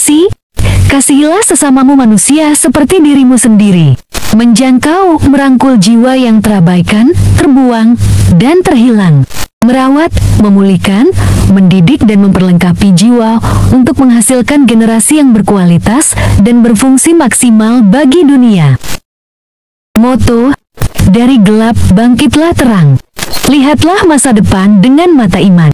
kasih? Kasihilah sesamamu manusia seperti dirimu sendiri. Menjangkau, merangkul jiwa yang terabaikan, terbuang, dan terhilang. Merawat, memulihkan, mendidik dan memperlengkapi jiwa untuk menghasilkan generasi yang berkualitas dan berfungsi maksimal bagi dunia. Moto, dari gelap bangkitlah terang. Lihatlah masa depan dengan mata iman.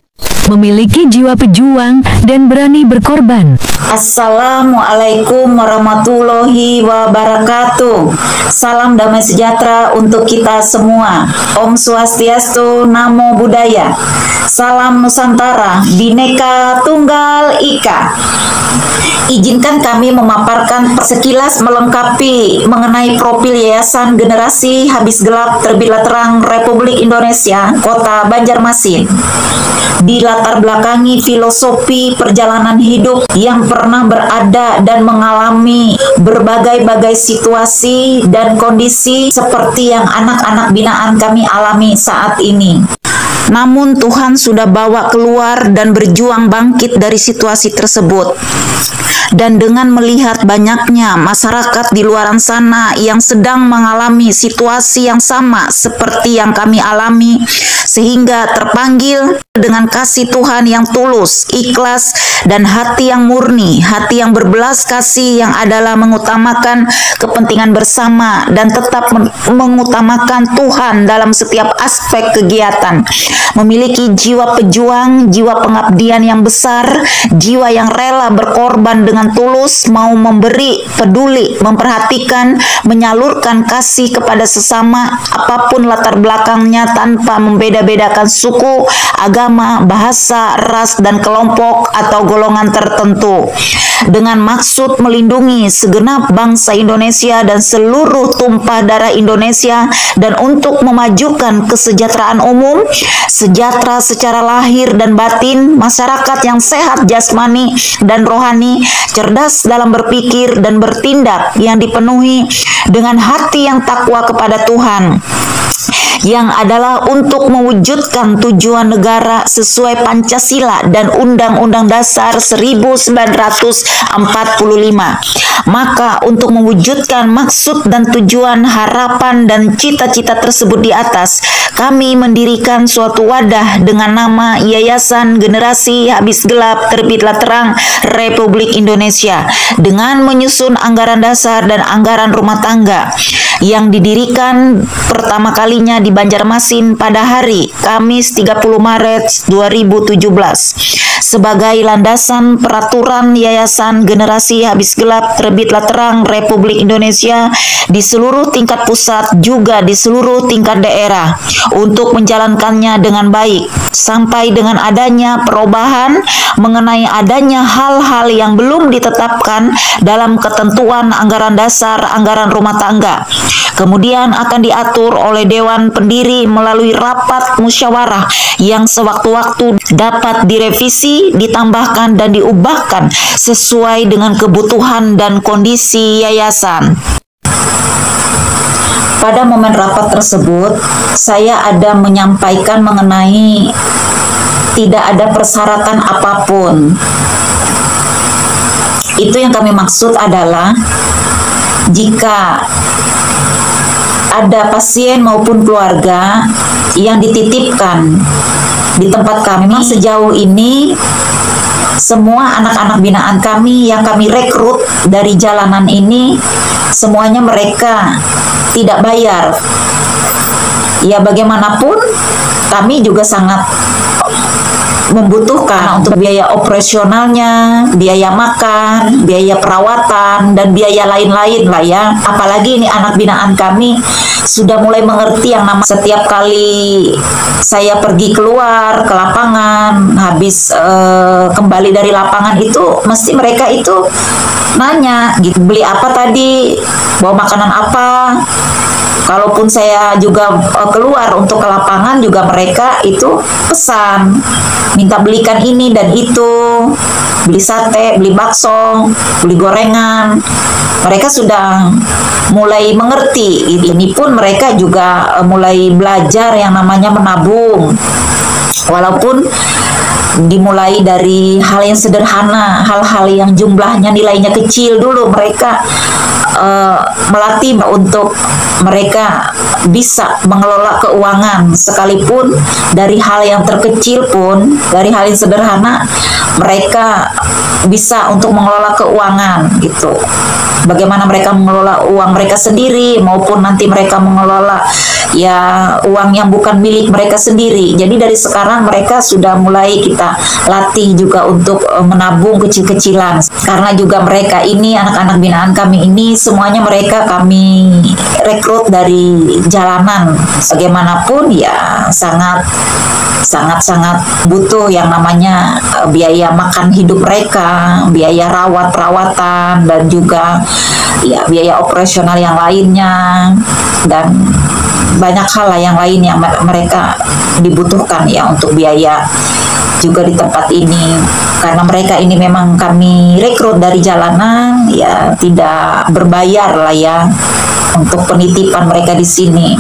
Memiliki jiwa pejuang dan berani berkorban. Assalamualaikum warahmatullahi wabarakatuh. Salam damai sejahtera untuk kita semua. Om Swastiastu, Namo Buddhaya. Salam Nusantara, Bhinneka Tunggal Ika. Izinkan kami memaparkan sekilas melengkapi mengenai profil Yayasan Generasi Habis Gelap Terbitlah Terang Republik Indonesia, Kota Banjarmasin. Dilatar belakangi filosofi perjalanan hidup yang pernah berada dan mengalami berbagai-bagai situasi dan kondisi seperti yang anak-anak binaan kami alami saat ini. Namun Tuhan sudah bawa keluar dan berjuang bangkit dari situasi tersebut. Dan dengan melihat banyaknya masyarakat di luar sana yang sedang mengalami situasi yang sama seperti yang kami alami, sehingga terpanggil dengan kasih Tuhan yang tulus, ikhlas, dan hati yang murni, hati yang berbelas kasih yang adalah mengutamakan kepentingan bersama dan tetap mengutamakan Tuhan dalam setiap aspek kegiatan. Memiliki jiwa pejuang, jiwa pengabdian yang besar, jiwa yang rela berkorban dengan tulus, mau memberi, peduli, memperhatikan, menyalurkan kasih kepada sesama, apapun latar belakangnya tanpa membeda-bedakan suku, agama, bahasa, ras, dan kelompok atau golongan tertentu. Dengan maksud melindungi segenap bangsa Indonesia dan seluruh tumpah darah Indonesia, dan untuk memajukan kesejahteraan umum, sejahtera secara lahir dan batin, masyarakat yang sehat jasmani dan rohani, cerdas dalam berpikir dan bertindak, yang dipenuhi dengan hati yang takwa kepada Tuhan, yang adalah untuk mewujudkan tujuan negara sesuai Pancasila dan Undang-Undang Dasar 1945. Maka untuk mewujudkan maksud dan tujuan, harapan dan cita-cita tersebut di atas, kami mendirikan suatu wadah dengan nama Yayasan Generasi Habis Gelap Terbitlah Terang Republik Indonesia, dengan menyusun anggaran dasar dan anggaran rumah tangga yang didirikan pertama kalinya di Banjarmasin pada hari Kamis 30 Maret 2017 sebagai landasan peraturan Yayasan Generasi Habis Gelap Terbitlah Terang Republik Indonesia di seluruh tingkat pusat juga di seluruh tingkat daerah untuk menjalankannya dengan baik, sampai dengan adanya perubahan mengenai adanya hal-hal yang belum ditetapkan dalam ketentuan anggaran dasar anggaran rumah tangga. Kemudian akan diatur oleh Dewan Pendiri melalui rapat musyawarah yang sewaktu-waktu dapat direvisi, ditambahkan, dan diubahkan sesuai dengan kebutuhan dan kondisi yayasan. Pada momen rapat tersebut, saya ada menyampaikan mengenai tidak ada persyaratan apapun. Itu yang kami maksud adalah jika ada pasien maupun keluarga yang dititipkan di tempat kami, memang sejauh ini semua anak-anak binaan kami yang kami rekrut dari jalanan ini, semuanya mereka tidak bayar. Ya bagaimanapun kami juga sangat membutuhkan untuk biaya operasionalnya, biaya makan, biaya perawatan, dan biaya lain-lain lah ya. Apalagi ini anak binaan kami sudah mulai mengerti yang nama setiap kali saya pergi keluar ke lapangan, habis kembali dari lapangan itu, mesti mereka itu nanya, gitu, beli apa tadi, bawa makanan apa. Kalaupun saya juga keluar untuk ke lapangan juga mereka itu pesan, minta belikan ini dan itu, beli sate, beli bakso, beli gorengan. Mereka sudah mulai mengerti. Ini pun mereka juga mulai belajar yang namanya menabung. Walaupun dimulai dari hal yang sederhana, hal-hal yang jumlahnya nilainya kecil dulu. Mereka melatih untuk mereka bisa mengelola keuangan, sekalipun dari hal yang terkecil pun, dari hal yang sederhana, mereka bisa untuk mengelola keuangan gitu. Bagaimana mereka mengelola uang mereka sendiri, maupun nanti mereka mengelola ya uang yang bukan milik mereka sendiri. Jadi dari sekarang mereka sudah mulai kita latih juga untuk menabung kecil-kecilan, karena juga mereka ini anak-anak binaan kami ini semuanya mereka kami rekrut dari jalanan. Bagaimanapun ya sangat butuh yang namanya biaya makan hidup mereka, biaya perawatan, dan juga ya biaya operasional yang lainnya, dan banyak hal yang lain yang mereka dibutuhkan ya untuk biaya juga di tempat ini. Karena mereka ini memang kami rekrut dari jalanan, ya tidak berbayar lah ya untuk penitipan mereka di sini.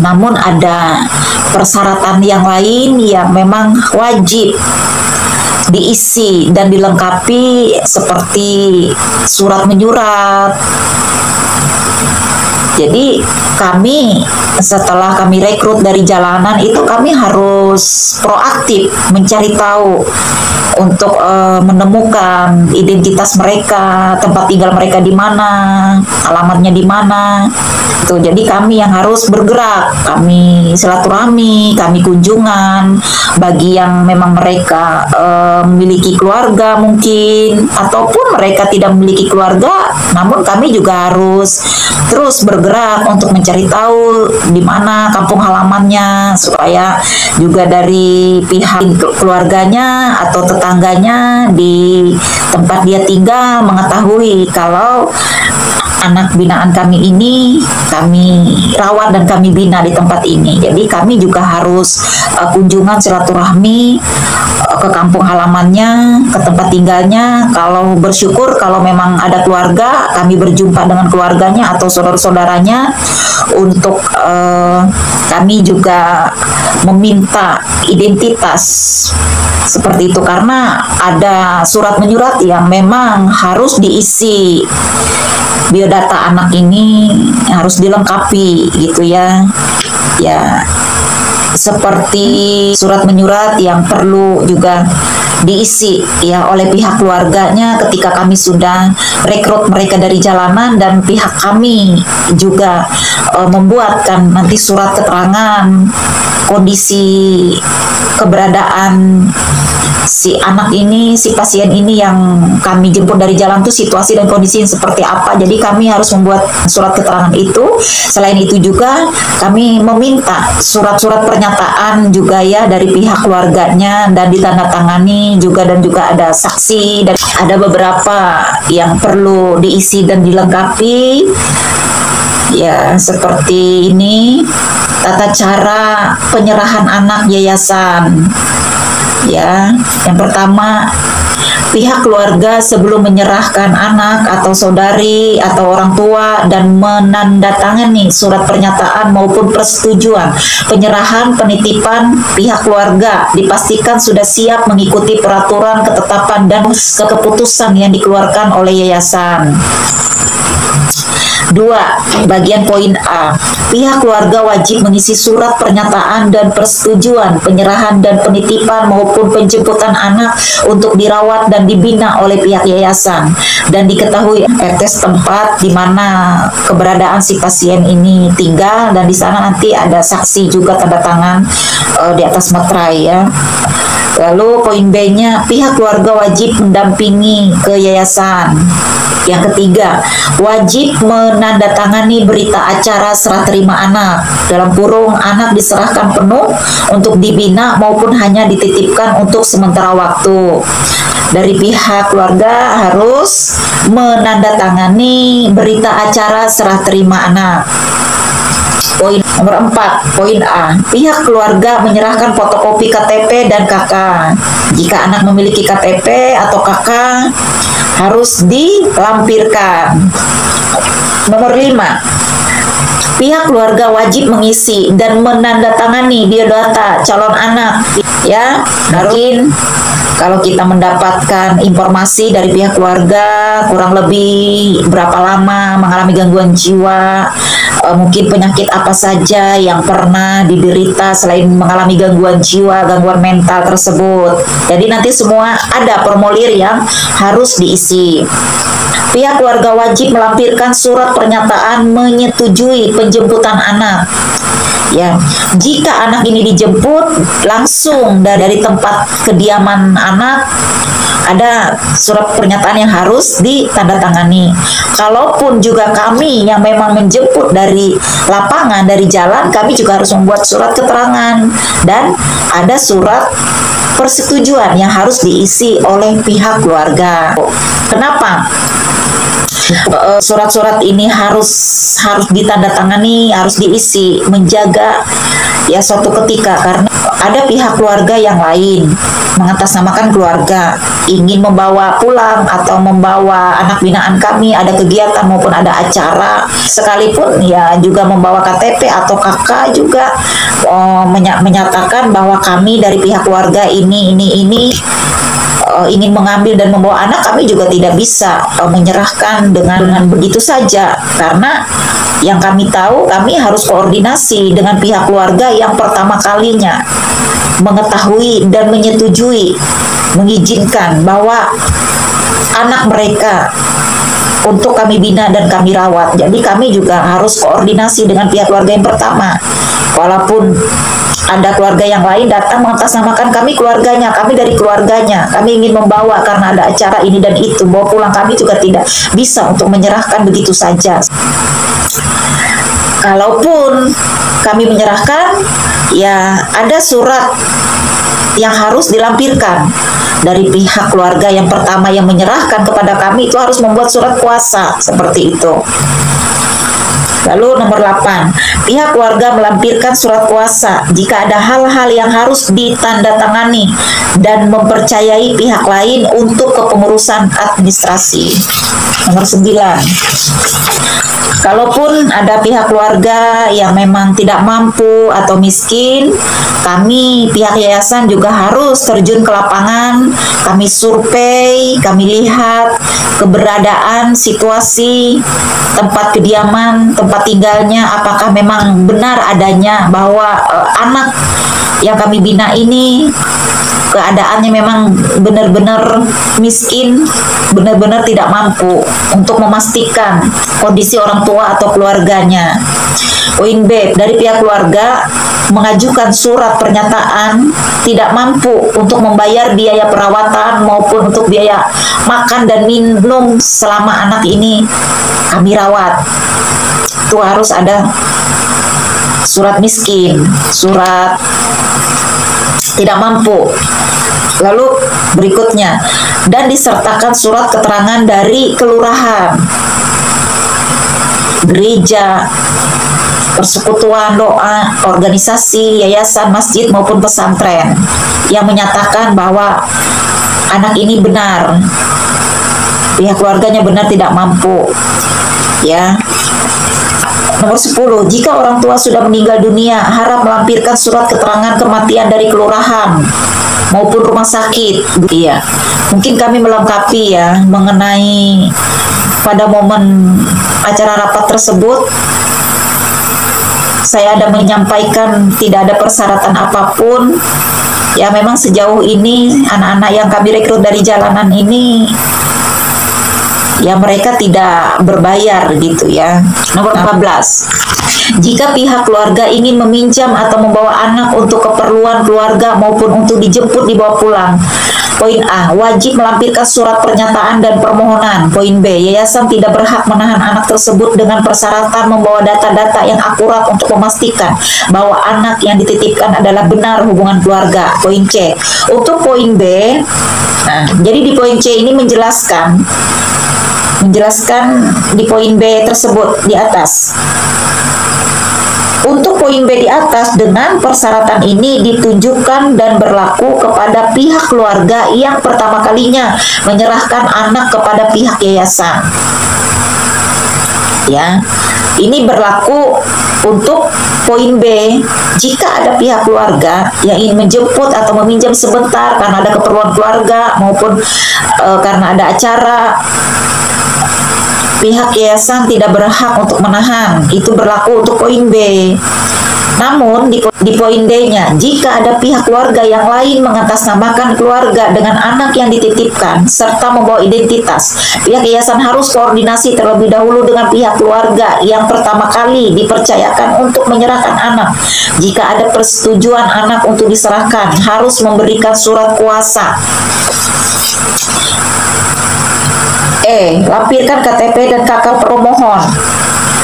Namun ada persyaratan yang lain yang memang wajib diisi dan dilengkapi, seperti surat menyurat. Jadi kami setelah kami rekrut dari jalanan itu kami harus proaktif mencari tahu untuk menemukan identitas mereka, tempat tinggal mereka di mana, alamatnya di mana. Itu jadi kami yang harus bergerak, kami silaturahmi, kami kunjungan bagi yang memang mereka memiliki keluarga mungkin, ataupun mereka tidak memiliki keluarga, namun kami juga harus terus bergerak untuk mencari tahu di mana kampung halamannya, supaya juga dari pihak keluarganya atau tetangganya di tempat dia tinggal mengetahui kalau anak binaan kami ini kami rawat dan kami bina di tempat ini. Jadi kami juga harus kunjungan silaturahmi ke kampung halamannya, ke tempat tinggalnya. Kalau bersyukur kalau memang ada keluarga, kami berjumpa dengan keluarganya atau saudara-saudaranya, untuk kami juga meminta identitas seperti itu, karena ada surat menyurat yang memang harus diisi. Biodata anak ini harus dilengkapi gitu ya. Ya, seperti surat menyurat yang perlu juga diisi ya oleh pihak keluarganya ketika kami sudah rekrut mereka dari jalanan, dan pihak kami juga membuatkan nanti surat keterangan kondisi keberadaan si anak ini, si pasien ini yang kami jemput dari jalan tuh situasi dan kondisi seperti apa. Jadi kami harus membuat surat keterangan itu. Selain itu juga kami meminta surat-surat pernyataan juga ya dari pihak keluarganya, dan ditandatangani juga, dan juga ada saksi, dan ada beberapa yang perlu diisi dan dilengkapi. Ya, seperti ini tata cara penyerahan anak yayasan. Ya, yang pertama, pihak keluarga sebelum menyerahkan anak atau saudari atau orang tua dan menandatangani surat pernyataan maupun persetujuan penyerahan penitipan, pihak keluarga dipastikan sudah siap mengikuti peraturan, ketetapan, dan keputusan yang dikeluarkan oleh yayasan. 2. Bagian poin A. Pihak keluarga wajib mengisi surat pernyataan dan persetujuan penyerahan dan penitipan maupun penjemputan anak untuk dirawat dan dibina oleh pihak yayasan, dan diketahui RT setempat di mana keberadaan si pasien ini tinggal, dan di sana nanti ada saksi juga tanda tangan di atas materai ya. Lalu poin B-nya, pihak keluarga wajib mendampingi ke yayasan. Yang ketiga, wajib menandatangani berita acara serah terima anak, dalam kurung anak diserahkan penuh untuk dibina maupun hanya dititipkan untuk sementara waktu. Dari pihak keluarga harus menandatangani berita acara serah terima anak. Poin nomor 4, poin A. Pihak keluarga menyerahkan fotokopi KTP dan KK. Jika anak memiliki KTP atau KK, harus dilampirkan. Nomor 5, Pihak keluarga wajib mengisi dan menandatangani biodata calon anak. Ya, mungkin kalau kita mendapatkan informasi dari pihak keluarga kurang lebih berapa lama mengalami gangguan jiwa, mungkin penyakit apa saja yang pernah diderita selain mengalami gangguan jiwa, gangguan mental tersebut. Jadi nanti semua ada formulir yang harus diisi. Pihak keluarga wajib melampirkan surat pernyataan menyetujui penjemputan anak. Ya, jika anak ini dijemput langsung dari tempat kediaman anak, ada surat pernyataan yang harus ditandatangani. Kalaupun juga kami yang memang menjemput dari lapangan, dari jalan, kami juga harus membuat surat keterangan dan ada surat persetujuan yang harus diisi oleh pihak keluarga. Kenapa? Surat-surat ini harus ditandatangani, harus diisi, menjaga ya suatu ketika, karena ada pihak keluarga yang lain mengatasnamakan keluarga ingin membawa pulang atau membawa anak binaan kami ada kegiatan maupun ada acara, sekalipun ya juga membawa KTP atau KK juga menyatakan bahwa kami dari pihak keluarga ini ingin mengambil dan membawa anak, kami juga tidak bisa menyerahkan dengan begitu saja, karena yang kami tahu kami harus koordinasi dengan pihak keluarga yang pertama kalinya mengetahui dan menyetujui, mengizinkan bahwa anak mereka untuk kami bina dan kami rawat. Jadi kami juga harus koordinasi dengan pihak keluarga yang pertama. Walaupun ada keluarga yang lain datang mengatasnamakan kami keluarganya, kami dari keluarganya, kami ingin membawa karena ada acara ini dan itu, bawa pulang, kami juga tidak bisa untuk menyerahkan begitu saja. Kalaupun kami menyerahkan, ya ada surat yang harus dilampirkan dari pihak keluarga yang pertama yang menyerahkan kepada kami, itu harus membuat surat kuasa seperti itu. Lalu nomor 8, pihak keluarga melampirkan surat kuasa jika ada hal-hal yang harus ditandatangani dan mempercayai pihak lain untuk kepengurusan administrasi. Nomor 9, kalaupun ada pihak keluarga yang memang tidak mampu atau miskin, kami pihak yayasan juga harus terjun ke lapangan, kami survei, kami lihat keberadaan situasi tempat kediaman, tempat tinggalnya, apakah memang benar adanya bahwa anak yang kami bina ini keadaannya memang benar-benar miskin, benar-benar tidak mampu, untuk memastikan kondisi orang tua atau keluarganya. Poin B, dari pihak keluarga mengajukan surat pernyataan tidak mampu untuk membayar biaya perawatan maupun untuk biaya makan dan minum selama anak ini kami rawat. Itu harus ada surat miskin, surat tidak mampu. Lalu berikutnya, dan disertakan surat keterangan dari kelurahan, gereja, persekutuan doa, organisasi, yayasan, masjid maupun pesantren yang menyatakan bahwa anak ini benar, pihak keluarganya benar tidak mampu. Ya. Nomor 10, jika orang tua sudah meninggal dunia, harap melampirkan surat keterangan kematian dari kelurahan maupun rumah sakit. Iya. Mungkin kami melengkapi ya mengenai pada momen acara rapat tersebut. Saya ada menyampaikan tidak ada persyaratan apapun. Ya, memang sejauh ini anak-anak yang kami rekrut dari jalanan ini ya mereka tidak berbayar gitu ya. Nomor 14, jika pihak keluarga ingin meminjam atau membawa anak untuk keperluan keluarga maupun untuk dijemput dibawa pulang. Poin A, wajib melampirkan surat pernyataan dan permohonan. Poin B, yayasan tidak berhak menahan anak tersebut dengan persyaratan membawa data-data yang akurat untuk memastikan bahwa anak yang dititipkan adalah benar hubungan keluarga. Poin C, untuk poin B, nah, jadi di poin C ini menjelaskan di poin B tersebut di atas. Untuk poin B di atas, dengan persyaratan ini ditunjukkan dan berlaku kepada pihak keluarga yang pertama kalinya menyerahkan anak kepada pihak yayasan. Ya, Ini berlaku untuk poin B, jika ada pihak keluarga yang ingin menjemput atau meminjam sebentar karena ada keperluan keluarga maupun karena ada acara, pihak yayasan tidak berhak untuk menahan. Itu berlaku untuk poin B. Namun di poin D-nya, jika ada pihak keluarga yang lain mengatasnamakan keluarga dengan anak yang dititipkan serta membawa identitas, pihak yayasan harus koordinasi terlebih dahulu dengan pihak keluarga yang pertama kali dipercayakan untuk menyerahkan anak. Jika ada persetujuan anak untuk diserahkan, harus memberikan surat kuasa. E. Lampirkan KTP dan KK pemohon.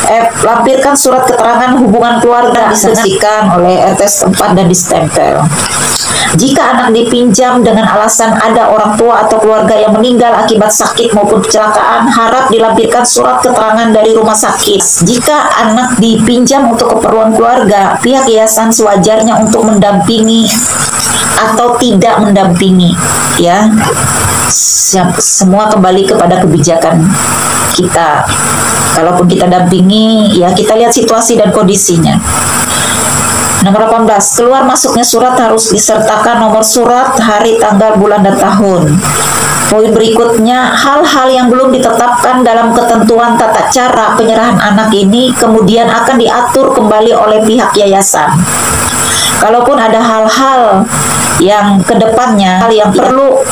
F. Lampirkan surat keterangan hubungan keluarga disaksikan oleh RT setempat dan distempel. Jika anak dipinjam dengan alasan ada orang tua atau keluarga yang meninggal akibat sakit maupun kecelakaan, harap dilampirkan surat keterangan dari rumah sakit. Jika anak dipinjam untuk keperluan keluarga, pihak yayasan sewajarnya untuk mendampingi atau tidak mendampingi, ya. Semua kembali kepada kebijakan kita. Kalaupun kita dampingi, ya kita lihat situasi dan kondisinya. Nomor 18, keluar masuknya surat harus disertakan nomor surat, hari, tanggal, bulan, dan tahun. Poin berikutnya, hal-hal yang belum ditetapkan dalam ketentuan tata cara penyerahan anak ini kemudian akan diatur kembali oleh pihak yayasan. Kalaupun ada hal-hal yang kedepannya, hal yang perlu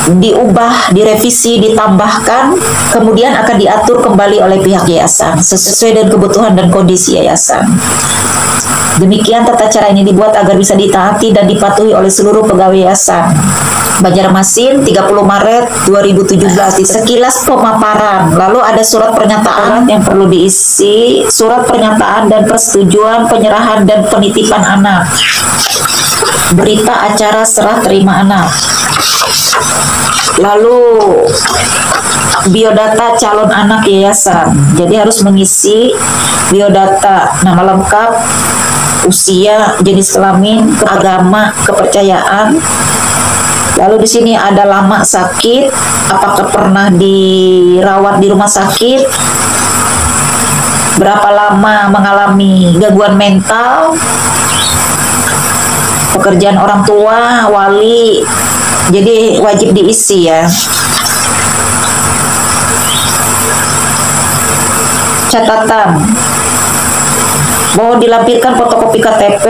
diubah, direvisi, ditambahkan, kemudian akan diatur kembali oleh pihak yayasan sesuai dengan kebutuhan dan kondisi yayasan. Demikian tata cara ini dibuat agar bisa ditaati dan dipatuhi oleh seluruh pegawai yayasan. Banjarmasin, 30 Maret 2017. Sekilas pemaparan. Lalu ada surat pernyataan yang perlu diisi, surat pernyataan dan persetujuan penyerahan dan penitipan anak. Berita acara serah terima anak. Lalu biodata calon anak yayasan. Jadi harus mengisi biodata, nama lengkap, usia, jenis kelamin, agama, kepercayaan. Lalu di sini ada lama sakit, apakah pernah dirawat di rumah sakit, berapa lama mengalami gangguan mental, pekerjaan orang tua, wali. Jadi wajib diisi ya. Catatan bahwa dilampirkan fotokopi KTP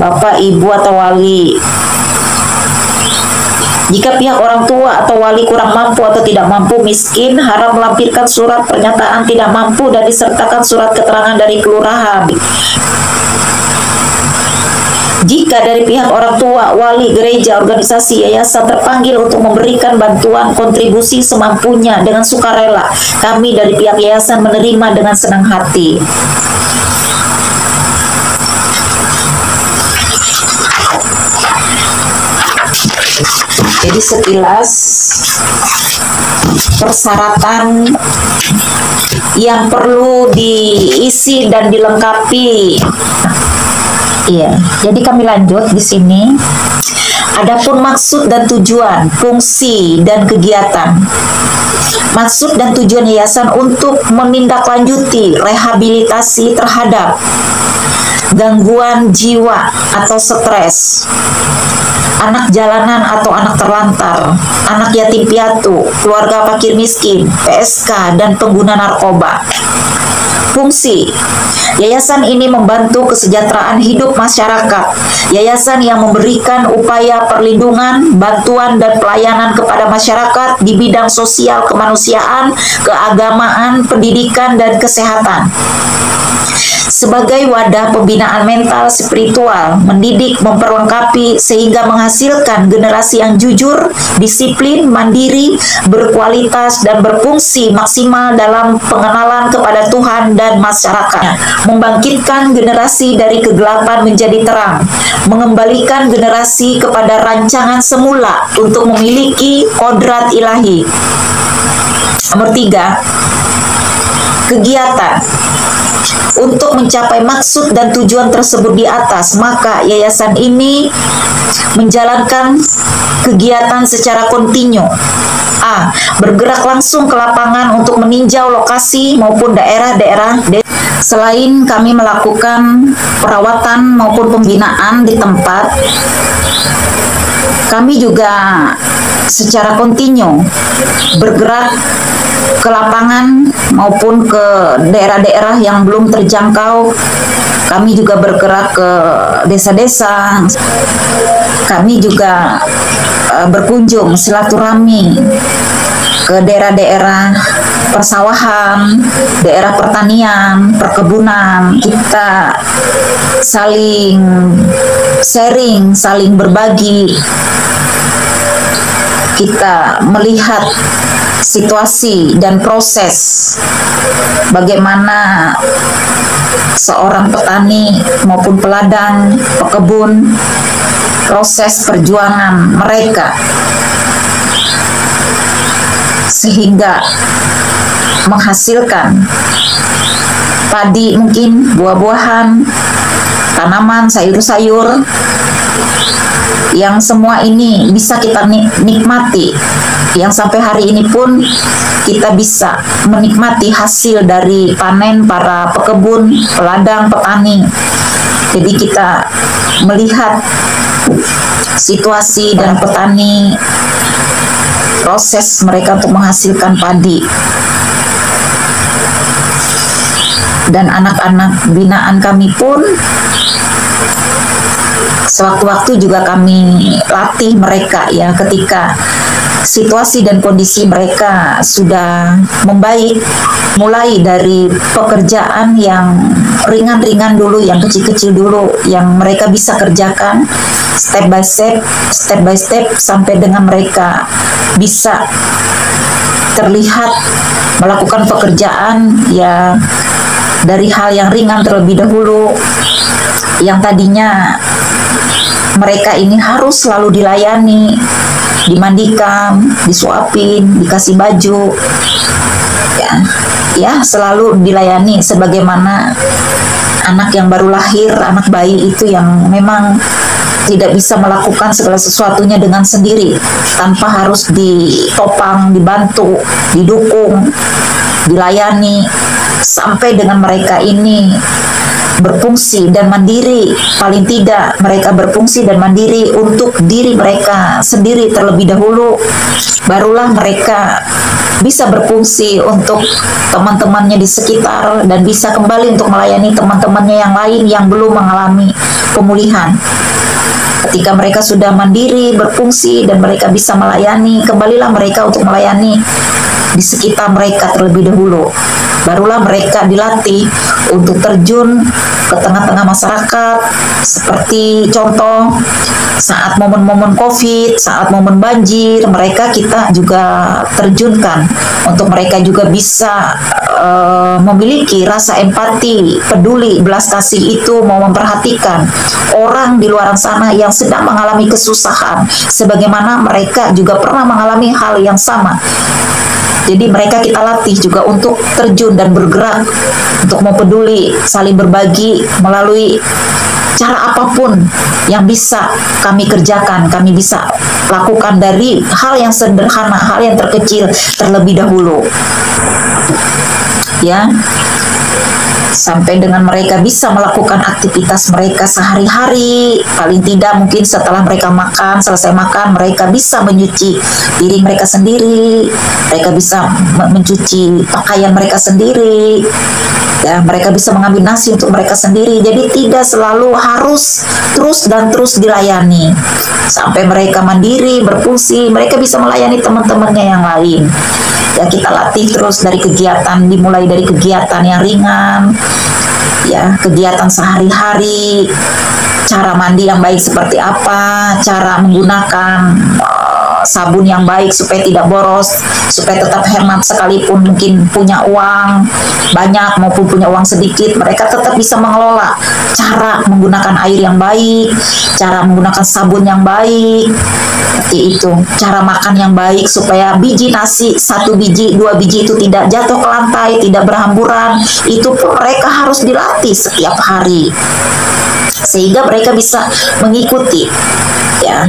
Bapak, Ibu atau wali. Jika pihak orang tua atau wali kurang mampu atau tidak mampu, miskin, harap melampirkan surat pernyataan tidak mampu dan disertakan surat keterangan dari kelurahan. Jika dari pihak orang tua, wali, gereja, organisasi, yayasan terpanggil untuk memberikan bantuan kontribusi semampunya dengan sukarela, kami dari pihak yayasan menerima dengan senang hati. Jadi sekilas persyaratan yang perlu diisi dan dilengkapi. Iya, jadi kami lanjut di sini. Adapun maksud dan tujuan, fungsi dan kegiatan. Maksud dan tujuan yayasan untuk menindaklanjuti rehabilitasi terhadap gangguan jiwa atau stres, anak jalanan atau anak terlantar, anak yatim piatu, keluarga fakir miskin, PSK, dan pengguna narkoba. Fungsi yayasan ini membantu kesejahteraan hidup masyarakat. Yayasan yang memberikan upaya perlindungan, bantuan, dan pelayanan kepada masyarakat di bidang sosial, kemanusiaan, keagamaan, pendidikan, dan kesehatan. Sebagai wadah pembinaan mental spiritual, mendidik, memperlengkapi, sehingga menghasilkan generasi yang jujur, disiplin, mandiri, berkualitas, dan berfungsi maksimal dalam pengenalan kepada Tuhan dan masyarakat. Membangkitkan generasi dari kegelapan menjadi terang, mengembalikan generasi kepada rancangan semula untuk memiliki kodrat ilahi. Nomor 3, kegiatan. Untuk mencapai maksud dan tujuan tersebut di atas, maka yayasan ini menjalankan kegiatan secara kontinu A. Bergerak langsung ke lapangan untuk meninjau lokasi maupun daerah-daerah. Selain kami melakukan perawatan maupun pembinaan di tempat, kami juga secara kontinu bergerak ke lapangan maupun ke daerah-daerah yang belum terjangkau. Kami juga bergerak ke desa-desa. Kami juga berkunjung silaturahmi ke daerah-daerah persawahan, daerah pertanian, perkebunan. Kita saling sharing, saling berbagi. Kita melihat situasi dan proses bagaimana seorang petani maupun peladang, pekebun, proses perjuangan mereka sehingga menghasilkan padi, mungkin buah-buahan, tanaman, sayur-sayur, yang semua ini bisa kita nikmati, yang sampai hari ini pun kita bisa menikmati hasil dari panen para pekebun, peladang, petani. Jadi kita melihat situasi dan petani, proses mereka untuk menghasilkan padi. Dan anak-anak binaan kami pun sewaktu-waktu juga kami latih mereka, ya, ketika situasi dan kondisi mereka sudah membaik, mulai dari pekerjaan yang ringan-ringan dulu, yang kecil-kecil dulu, yang mereka bisa kerjakan step by step, sampai dengan mereka bisa terlihat melakukan pekerjaan, ya, dari hal yang ringan terlebih dahulu, yang tadinya mereka ini harus selalu dilayani, dimandikan, disuapin, dikasih baju, ya selalu dilayani sebagaimana anak yang baru lahir, anak bayi itu yang memang tidak bisa melakukan segala sesuatunya dengan sendiri, tanpa harus ditopang, dibantu, didukung, dilayani, sampai dengan mereka ini berfungsi dan mandiri. Paling tidak mereka berfungsi dan mandiri untuk diri mereka sendiri terlebih dahulu, barulah mereka bisa berfungsi untuk teman-temannya di sekitar dan bisa kembali untuk melayani teman-temannya yang lain yang belum mengalami pemulihan. Ketika mereka sudah mandiri, berfungsi, dan mereka bisa melayani, kembalilah mereka untuk melayani di sekitar mereka terlebih dahulu. Barulah mereka dilatih untuk terjun ke tengah-tengah masyarakat, seperti contoh saat momen-momen COVID, saat momen banjir, mereka kita juga terjunkan untuk mereka juga bisa memiliki rasa empati, peduli, belas kasih itu, mau memperhatikan orang di luar sana yang sedang mengalami kesusahan, sebagaimana mereka juga pernah mengalami hal yang sama. Jadi mereka kita latih juga untuk terjun dan bergerak, untuk mau peduli, saling berbagi melalui cara apapun yang bisa kami kerjakan, kami bisa lakukan dari hal yang sederhana, hal yang terkecil terlebih dahulu. Ya, sampai dengan mereka bisa melakukan aktivitas mereka sehari-hari. Paling tidak mungkin setelah mereka makan, selesai makan, mereka bisa mencuci piring mereka sendiri, mereka bisa mencuci pakaian mereka sendiri, ya, mereka bisa mengambil nasi untuk mereka sendiri. Jadi tidak selalu harus terus dilayani. Sampai mereka mandiri, berfungsi, mereka bisa melayani teman-temannya yang lain. Ya, kita latih terus dari kegiatan, dimulai dari kegiatan yang ringan, ya, kegiatan sehari-hari, cara mandi yang baik seperti apa, cara menggunakan sabun yang baik supaya tidak boros, supaya tetap hemat, sekalipun mungkin punya uang banyak maupun punya uang sedikit, mereka tetap bisa mengelola cara menggunakan air yang baik, cara menggunakan sabun yang baik, seperti itu, cara makan yang baik supaya biji nasi 1 biji, 2 biji itu tidak jatuh ke lantai, tidak berhamburan. Itu pun mereka harus dilatih setiap hari. sehingga mereka bisa mengikuti, ya,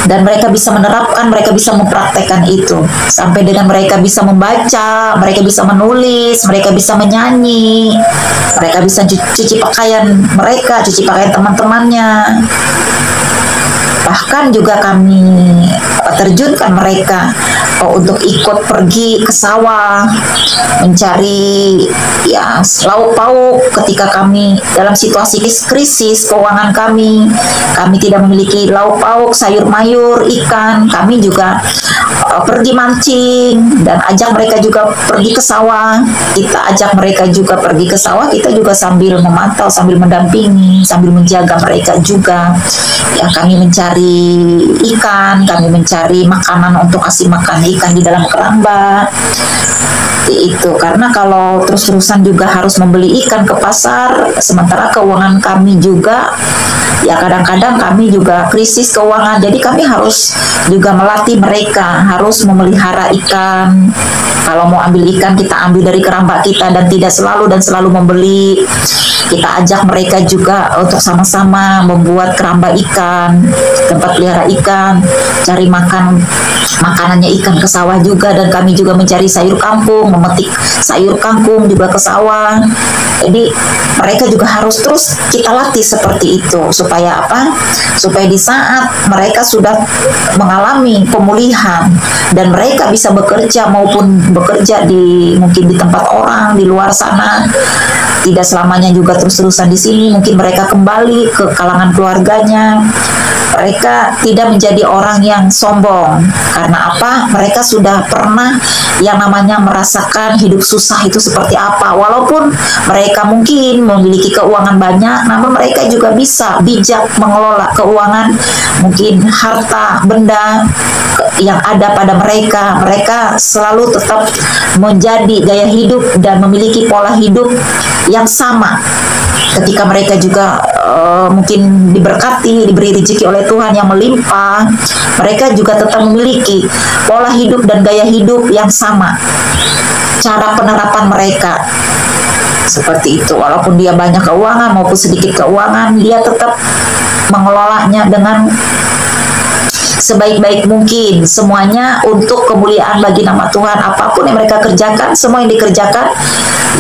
dan mereka bisa menerapkan, mereka bisa mempraktekkan itu sampai dengan mereka bisa membaca, mereka bisa menulis, mereka bisa menyanyi, mereka bisa cuci pakaian mereka, cuci pakaian teman-temannya. Bahkan juga kami terjunkan mereka untuk ikut pergi ke sawah mencari, ya, lauk pauk ketika kami dalam situasi krisis keuangan kami tidak memiliki lauk pauk, sayur mayur, ikan. Kami juga pergi mancing dan ajak mereka juga pergi ke sawah. Kita ajak mereka juga pergi ke sawah, kita juga sambil memantau, sambil mendampingi, sambil menjaga mereka juga. Ya, kami mencari ikan, kami mencari makanan untuk kasih makan ikan di dalam keramba. Itu karena kalau terus-terusan juga harus membeli ikan ke pasar, sementara keuangan kami juga, ya, kadang-kadang kami juga krisis keuangan, jadi kami harus juga melatih mereka harus memelihara ikan. Kalau mau ambil ikan, kita ambil dari keramba kita dan tidak selalu membeli. Kita ajak mereka juga untuk sama-sama membuat keramba ikan, tempat pelihara ikan, cari makanannya ikan ke sawah juga, dan kami juga mencari sayur kampung, memetik sayur kangkung juga ke sawah. Jadi mereka juga harus terus kita latih seperti itu, supaya apa? Supaya di saat mereka sudah mengalami pemulihan dan mereka bisa bekerja maupun bekerja mungkin di tempat orang di luar sana, tidak selamanya juga terus-terusan di sini, mungkin mereka kembali ke kalangan keluarganya. Mereka tidak menjadi orang yang sombong. Karena apa? Mereka sudah pernah yang namanya merasakan hidup susah itu seperti apa. Walaupun mereka mungkin memiliki keuangan banyak, namun mereka juga bisa bijak mengelola keuangan, mungkin harta, benda yang ada pada mereka. Mereka selalu tetap menjadi gaya hidup dan memiliki pola hidup yang sama. Ketika mereka juga mungkin diberkati, diberi rezeki oleh Tuhan yang melimpah, mereka juga tetap memiliki pola hidup dan gaya hidup yang sama. Cara penerapan mereka seperti itu. Walaupun dia banyak keuangan maupun sedikit keuangan, dia tetap mengelolanya dengan sebaik-baik mungkin, semuanya untuk kemuliaan bagi nama Tuhan. Apapun yang mereka kerjakan, semua yang dikerjakan,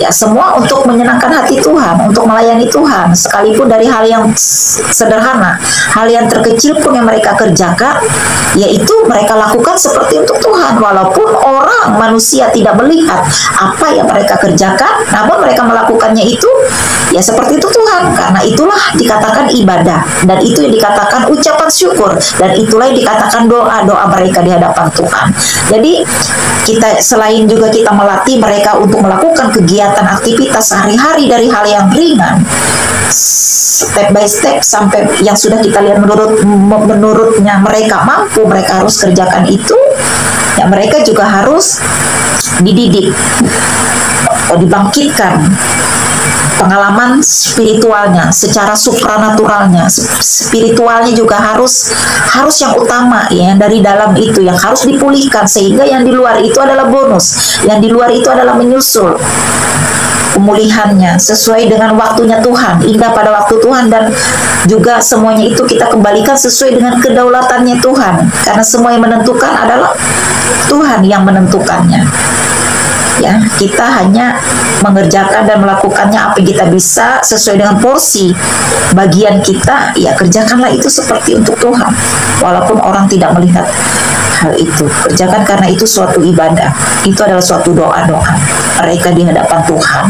ya, semua untuk menyenangkan hati Tuhan, untuk melayani Tuhan. Sekalipun dari hal yang sederhana, hal yang terkecil pun yang mereka kerjakan, yaitu mereka lakukan seperti untuk Tuhan. Walaupun orang manusia tidak melihat apa yang mereka kerjakan, namun mereka melakukannya itu, ya, seperti itu Tuhan. Karena itulah dikatakan ibadah, dan itu yang dikatakan ucapan syukur, dan itulah yang dikatakan doa mereka di hadapan Tuhan. Jadi kita selain juga kita melatih mereka untuk melakukan kegiatan aktivitas sehari-hari dari hal yang ringan, step by step sampai yang sudah kita lihat menurutnya mereka mampu, mereka harus kerjakan itu, ya, mereka juga harus dididik atau dibangkitkan pengalaman spiritualnya, secara supranaturalnya, spiritualnya juga harus yang utama, ya, yang dari dalam itu yang harus dipulihkan, sehingga yang di luar itu adalah bonus, yang di luar itu adalah menyusul pemulihannya sesuai dengan waktunya Tuhan, indah pada waktu Tuhan, dan juga semuanya itu kita kembalikan sesuai dengan kedaulatannya Tuhan, karena semua yang menentukan adalah Tuhan yang menentukannya. Ya, kita hanya mengerjakan dan melakukannya apa yang kita bisa sesuai dengan porsi bagian kita. Ya, kerjakanlah itu seperti untuk Tuhan, walaupun orang tidak melihat hal itu. Kerjakan karena itu suatu ibadah. Itu adalah suatu doa-doa mereka di hadapan Tuhan.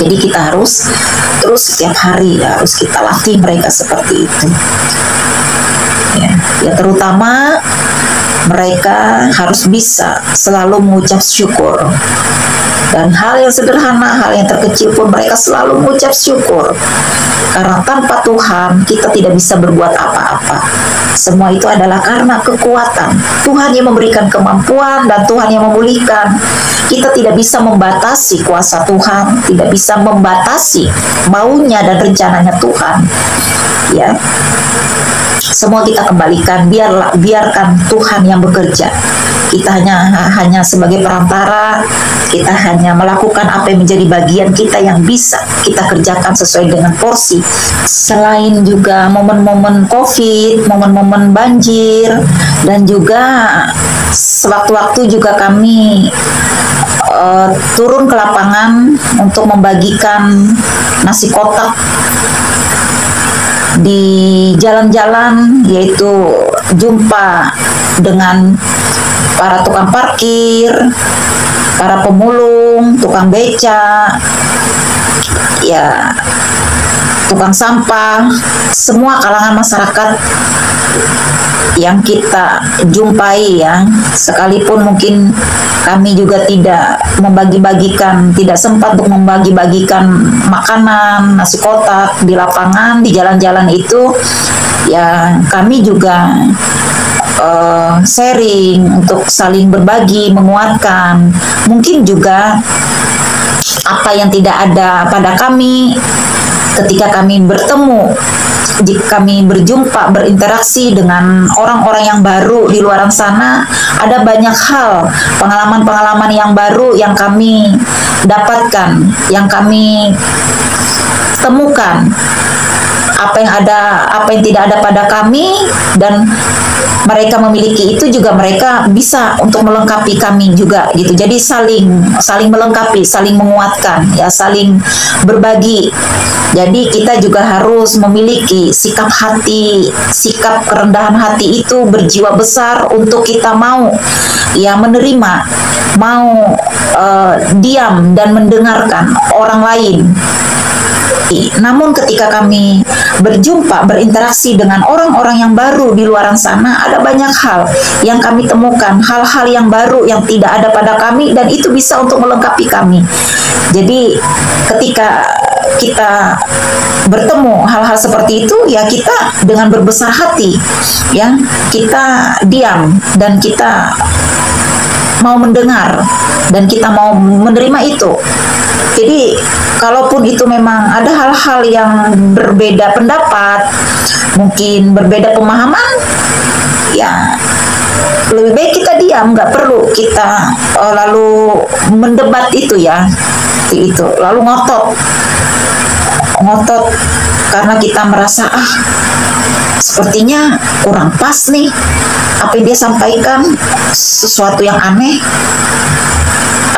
Jadi kita harus terus setiap hari, ya, harus kita latih mereka seperti itu. Ya, terutama mereka harus bisa selalu mengucap syukur. Dan hal yang sederhana, hal yang terkecil pun mereka selalu mengucap syukur. Karena tanpa Tuhan kita tidak bisa berbuat apa-apa. Semua itu adalah karena kekuatan Tuhan yang memberikan kemampuan dan Tuhan yang memulihkan. Kita tidak bisa membatasi kuasa Tuhan, tidak bisa membatasi maunya dan rencananya Tuhan. Ya, semua kita kembalikan, biarkan Tuhan yang bekerja. kita hanya sebagai perantara, kita hanya melakukan apa yang menjadi bagian kita yang bisa kita kerjakan sesuai dengan porsi. Selain juga momen-momen COVID, momen-momen banjir, dan juga sewaktu-waktu juga kami turun ke lapangan untuk membagikan nasi kotak di jalan-jalan, yaitu jumpa dengan para tukang parkir, para pemulung, tukang beca, ya tukang sampah, semua kalangan masyarakat yang kita jumpai ya. Sekalipun mungkin kami juga tidak membagi-bagikan, tidak sempat untuk membagi-bagikan makanan, nasi kotak di lapangan, di jalan-jalan itu, ya kami juga sharing untuk saling berbagi, menguatkan. Mungkin juga apa yang tidak ada pada kami ketika kami bertemu, jika kami berjumpa, berinteraksi dengan orang-orang yang baru di luar sana, ada banyak hal, pengalaman-pengalaman yang baru yang kami dapatkan, yang kami temukan. Apa yang tidak ada pada kami, dan mereka memiliki itu juga, mereka bisa untuk melengkapi kami juga gitu. Jadi saling melengkapi, saling menguatkan, ya saling berbagi. Jadi kita juga harus memiliki sikap hati, sikap kerendahan hati itu, berjiwa besar untuk kita mau ya menerima, mau diam dan mendengarkan orang lain. Namun ketika kami berjumpa, berinteraksi dengan orang-orang yang baru di luar sana, ada banyak hal yang kami temukan, hal-hal yang baru yang tidak ada pada kami, dan itu bisa untuk melengkapi kami. Jadi ketika kita bertemu hal-hal seperti itu, ya kita dengan berbesar hati, ya kita diam dan kita mau mendengar dan kita mau menerima itu. Jadi kalaupun itu memang ada hal-hal yang berbeda pendapat, mungkin berbeda pemahaman, ya lebih baik kita diam, nggak perlu kita lalu mendebat itu ya, itu lalu ngotot karena kita merasa sepertinya kurang pas nih apa yang dia sampaikan, sesuatu yang aneh,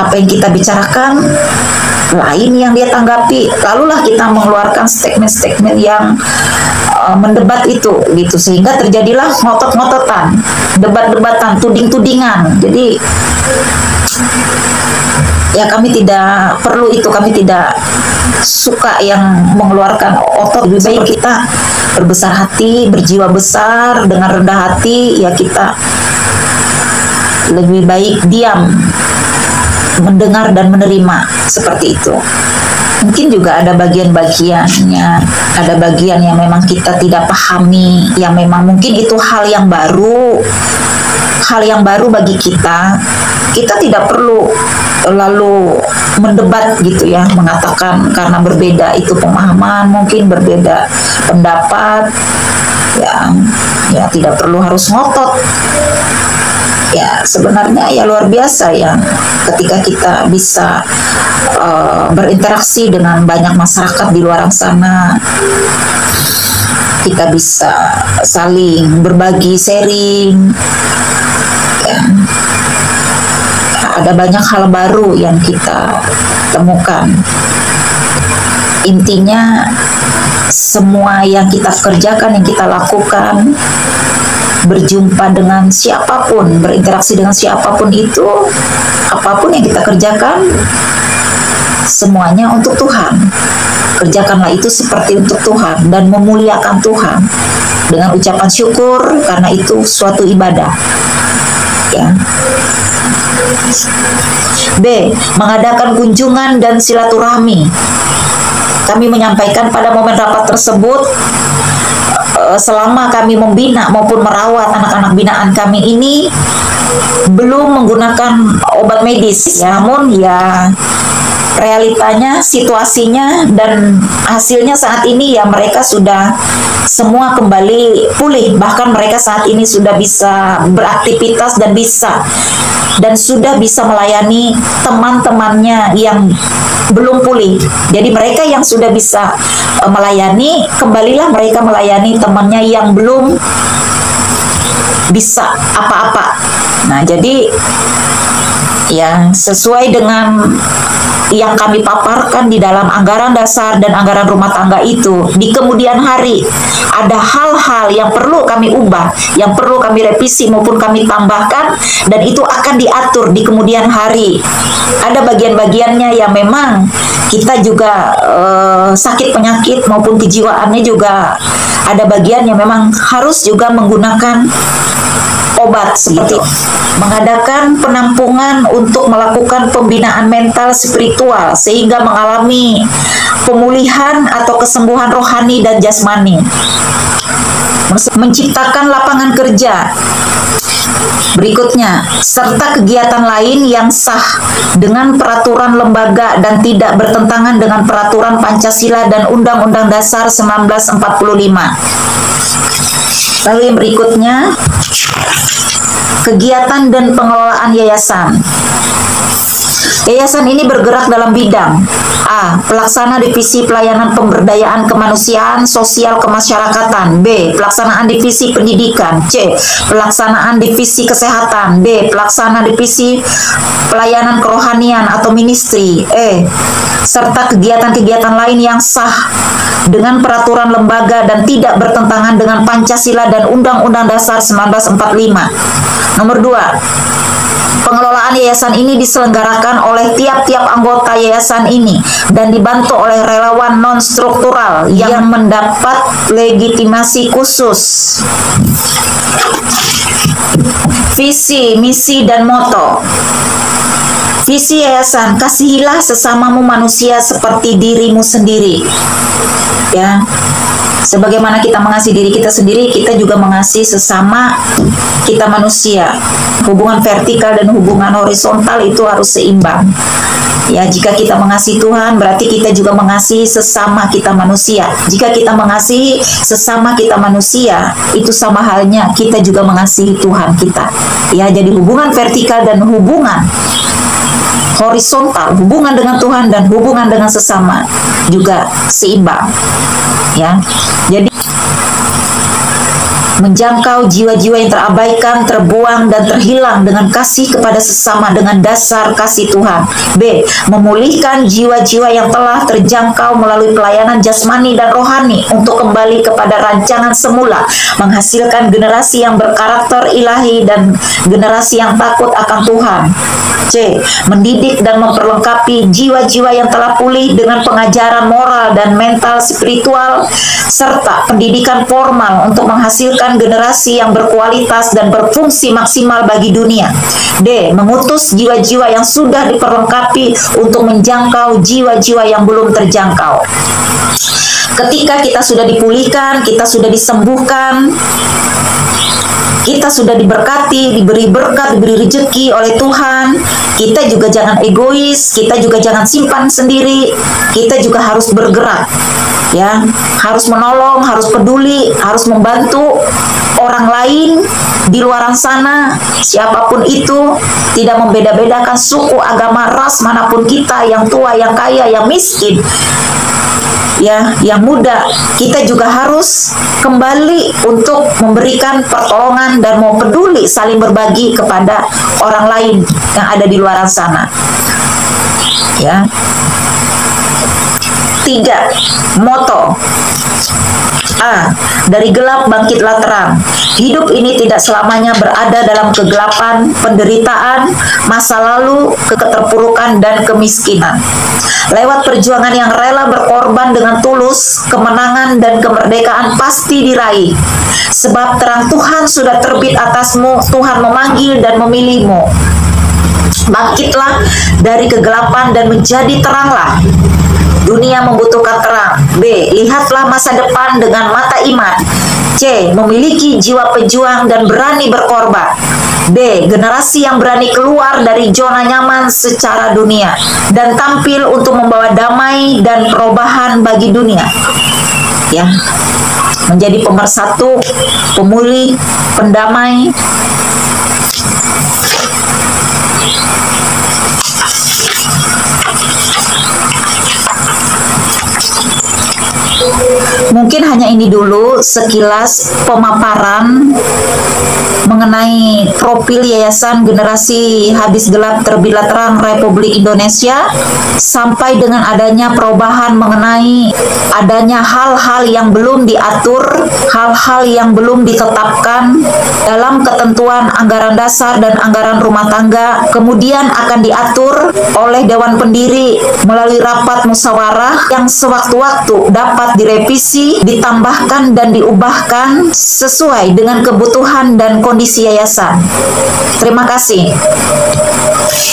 apa yang kita bicarakan lain yang dia tanggapi, lalulah kita mengeluarkan statement-statement yang mendebat itu gitu, sehingga terjadilah ngotot-ngototan, debat-debatan, tuding-tudingan. Jadi ya kami tidak perlu itu, kami tidak suka yang mengeluarkan otot. Lebih baik kita berbesar hati, berjiwa besar, dengan rendah hati, ya kita lebih baik diam, mendengar dan menerima, seperti itu. Mungkin juga ada bagian-bagiannya, ada bagian yang memang kita tidak pahami, yang memang mungkin itu hal yang baru bagi kita. Kita tidak perlu lalu mendebat gitu ya, mengatakan karena berbeda itu pemahaman, mungkin berbeda pendapat, ya tidak perlu harus ngotot. Ya sebenarnya ya luar biasa ya ketika kita bisa berinteraksi dengan banyak masyarakat di luar sana, kita bisa saling berbagi, sharing, ya. Ada banyak hal baru yang kita temukan. Intinya semua yang kita kerjakan, yang kita lakukan, berjumpa dengan siapapun, berinteraksi dengan siapapun itu, apapun yang kita kerjakan, semuanya untuk Tuhan. Kerjakanlah itu seperti untuk Tuhan dan memuliakan Tuhan dengan ucapan syukur, karena itu suatu ibadah. Ya. B. Mengadakan kunjungan dan silaturahmi. Kami menyampaikan pada momen rapat tersebut, selama kami membina maupun merawat anak-anak binaan kami ini belum menggunakan obat medis, ya, namun ya realitanya, situasinya, dan hasilnya saat ini ya mereka sudah semua kembali pulih. Bahkan mereka saat ini sudah bisa beraktivitas dan sudah bisa melayani teman-temannya yang belum pulih. Jadi mereka yang sudah bisa melayani, kembalilah mereka melayani temannya yang belum bisa apa-apa. Nah, jadi ya sesuai dengan yang kami paparkan di dalam anggaran dasar dan anggaran rumah tangga itu, di kemudian hari ada hal-hal yang perlu kami ubah, yang perlu kami revisi maupun kami tambahkan, dan itu akan diatur di kemudian hari. Ada bagian-bagiannya yang memang kita juga sakit penyakit maupun kejiwaannya juga ada bagian yang memang harus juga menggunakan obat, seperti mengadakan penampungan untuk melakukan pembinaan mental spiritual sehingga mengalami pemulihan atau kesembuhan rohani dan jasmani, menciptakan lapangan kerja berikutnya, serta kegiatan lain yang sah dengan peraturan lembaga dan tidak bertentangan dengan peraturan Pancasila dan Undang-Undang Dasar 1945. Lalu yang berikutnya, kegiatan dan pengelolaan yayasan. Yayasan ini bergerak dalam bidang A. Pelaksana divisi pelayanan pemberdayaan kemanusiaan sosial kemasyarakatan. B. Pelaksanaan divisi pendidikan. C. Pelaksanaan divisi kesehatan. D. Pelaksana divisi pelayanan kerohanian atau ministry. E. Serta kegiatan-kegiatan lain yang sah dengan peraturan lembaga dan tidak bertentangan dengan Pancasila dan Undang-Undang Dasar 1945. Nomor 2. Pengelolaan yayasan ini diselenggarakan oleh tiap-tiap anggota yayasan ini dan dibantu oleh relawan non-struktural yang mendapat legitimasi khusus. Visi, misi, dan moto. Visi yayasan, kasihilah sesamamu manusia seperti dirimu sendiri. Ya. Sebagaimana kita mengasihi diri kita sendiri, kita juga mengasihi sesama kita manusia. Hubungan vertikal dan hubungan horizontal itu harus seimbang. Ya, jika kita mengasihi Tuhan, berarti kita juga mengasihi sesama kita manusia. Jika kita mengasihi sesama kita manusia, itu sama halnya kita juga mengasihi Tuhan kita. Ya, jadi hubungan vertikal dan hubungan horizontal, hubungan dengan Tuhan dan hubungan dengan sesama juga seimbang. Ya, jadi menjangkau jiwa-jiwa yang terabaikan, terbuang, dan terhilang dengan kasih kepada sesama dengan dasar kasih Tuhan. B. Memulihkan jiwa-jiwa yang telah terjangkau melalui pelayanan jasmani dan rohani untuk kembali kepada rancangan semula, menghasilkan generasi yang berkarakter ilahi dan generasi yang takut akan Tuhan. C. Mendidik dan memperlengkapi jiwa-jiwa yang telah pulih dengan pengajaran moral dan mental spiritual serta pendidikan formal untuk menghasilkan generasi yang berkualitas dan berfungsi maksimal bagi dunia. D. Mengutus jiwa-jiwa yang sudah diperlengkapi untuk menjangkau jiwa-jiwa yang belum terjangkau. Ketika kita sudah dipulihkan, kita sudah disembuhkan, kita sudah diberkati, diberi berkat, diberi rezeki oleh Tuhan, kita juga jangan egois, kita juga jangan simpan sendiri, kita juga harus bergerak. Ya, harus menolong, harus peduli, harus membantu orang lain di luar sana, siapapun itu, tidak membeda-bedakan suku, agama, ras manapun kita, yang tua, yang kaya, yang miskin, ya, yang muda, kita juga harus kembali untuk memberikan pertolongan dan mau peduli saling berbagi kepada orang lain yang ada di luar sana. Ya. 3. Moto. A. Dari gelap bangkitlah terang. Hidup ini tidak selamanya berada dalam kegelapan, penderitaan, masa lalu, keterpurukan, dan kemiskinan. Lewat perjuangan yang rela berkorban dengan tulus, kemenangan dan kemerdekaan pasti diraih. Sebab terang Tuhan sudah terbit atasmu, Tuhan memanggil dan memilihmu. Bangkitlah dari kegelapan dan menjadi teranglah. Dunia membutuhkan terang. B. Lihatlah masa depan dengan mata iman. C. Memiliki jiwa pejuang dan berani berkorban. B. Generasi yang berani keluar dari zona nyaman secara dunia dan tampil untuk membawa damai dan perubahan bagi dunia. Ya, menjadi pemersatu, pemulih, pendamai. Mungkin hanya ini dulu sekilas pemaparan mengenai profil Yayasan Generasi Hadis Gelap Terbitlah Terang Republik Indonesia, sampai dengan adanya perubahan mengenai adanya hal-hal yang belum diatur, hal-hal yang belum ditetapkan dalam ketentuan anggaran dasar dan anggaran rumah tangga, kemudian akan diatur oleh Dewan Pendiri melalui rapat musyawarah yang sewaktu-waktu dapat direvisi, ditambahkan dan diubahkan sesuai dengan kebutuhan dan kondisi yayasan. Terima kasih.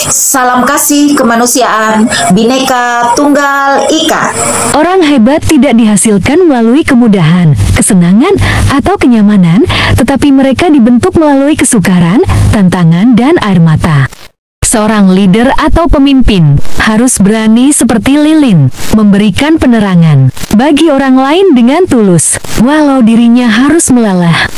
Salam kasih kemanusiaan, Bhinneka Tunggal Ika. Orang hebat tidak dihasilkan melalui kemudahan, kesenangan, atau kenyamanan, tetapi mereka dibentuk melalui kesukaran, tantangan, dan air mata. Seorang leader atau pemimpin harus berani seperti lilin, memberikan penerangan bagi orang lain dengan tulus, walau dirinya harus melalah.